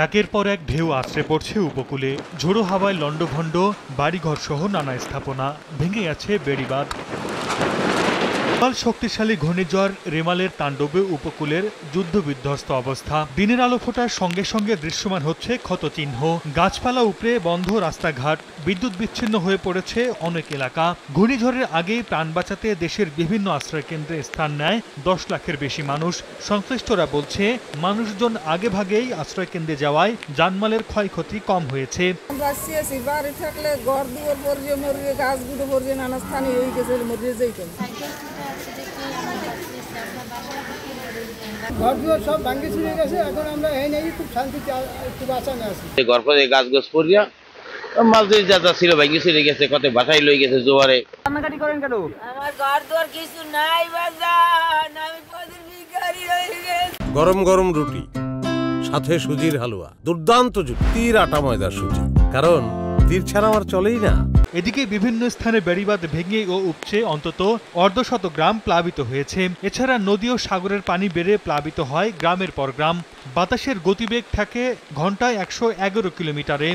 একের পর এক ঢেউ আছড়ে পড়ছে উপকূলে। ঝোড়ো হাওয়ায় লণ্ডভণ্ড বাড়িঘর সহ নানা স্থাপনা, ভেঙে আছে বেড়িবাঁধ। শক্তিশালী ঘূর্ণিঝড় রেমালের তাণ্ডবে উপকূলের যুদ্ধবিধ্বস্ত অবস্থা। দিনের আলো ফোটার সঙ্গে সঙ্গে দৃশ্যমান হচ্ছে ক্ষতচিহ্ন। গাছপালা উপড়ে বন্ধ রাস্তাঘাট, বিদ্যুৎ বিচ্ছিন্ন হয়ে পড়েছে অনেক এলাকা। ঘূর্ণিঝড়ের আগেই প্রাণ বাঁচাতে দেশের বিভিন্ন আশ্রয়কেন্দ্রে স্থান নেয় 10 লাখের বেশি মানুষ। সংশ্লিষ্টরা বলছে, মানুষজন আগেভাগেই আশ্রয়কেন্দ্রে যাওয়ায় জানমালের ক্ষয়ক্ষতি কম হয়েছে। বাড়ি থাকলে ঘর দুয়ার পরিয়ে মরিয়ে গাছগুলো পরিয়ে নানা স্থানে হয়ে গেছে মরিয়ে যাইতেন। ঘরদুয়ার সব ভাঙ্গি চুরে গেছে, এখন আমরা এই নেই খুব শান্তিতে একটু বাঁচানো আছি। ঘর করে গাছ গাছ পড়িয়া মাছ যা ছিল ভাঙ্গি চুরে গেছে, কত বাসায় লই গেছে জোয়ারে। কান্নাকাটি করেন কেন? আমার ঘর দুয়ার কিছু নাই বাজান, আমি পথের ভিখারি হয়ে গেছি। গরম গরম রুটি, সাথে সুজির হালুয়া, দুর্দান্ত তীর আটা ময়দার সুজি, কারণ তীর ছাড়া আমার চলেই না। এদিকে বিভিন্ন স্থানে বেড়িবাঁধ ভেঙে ও উপচে অন্তত অর্ধশত গ্রাম প্লাবিত হয়েছে। এছাড়া নদী ও সাগরের পানি বেড়ে প্লাবিত হয় গ্রামের পর গ্রাম। বাতাসের গতিবেগ থাকে ঘন্টায় 111 কিলোমিটারে।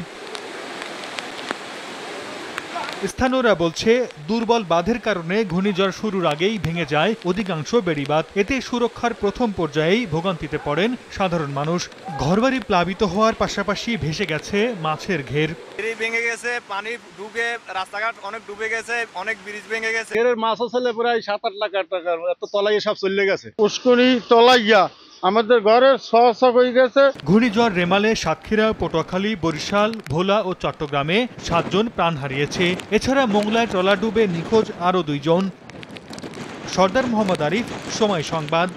স্থানীয়রা বলছে, দুর্বল বাঁধের কারণে ঘূর্ণিঝড় শুরুর আগেই ভেঙে যায় অধিকাংশ বেড়িবাঁধ। এতে সুরক্ষার প্রথম পর্যায়েই ভোগান্তিতে পড়েন সাধারণ মানুষ। ঘরবাড়ি প্লাবিত হওয়ার পাশাপাশি ভেসে গেছে মাছের ঘের। ভেঙে গেছে, পানি ঢুকে রাস্তাঘাট অনেক ডুবে গেছে, অনেক ব্রিজ ভেঙে গেছে। মাছ ছেলে প্রায় 7-8 লাখ টাকার, এত তলাইয়ে সব চলে গেছে। পুষ্করি তলাইয়া আমাদের ঘরের সহসা হয়ে গেছে। ঘূর্ণিঝড় রেমালে সাতক্ষীরা, পটুয়াখালী, বরিশাল, ভোলা ও চট্টগ্রামে 7 জন প্রাণ হারিয়েছে। এছাড়া মোংলায় ট্রলার ডুবে নিখোঁজ আরও 2 জন। সর্দার মোহাম্মদ আরিফ, সময় সংবাদ।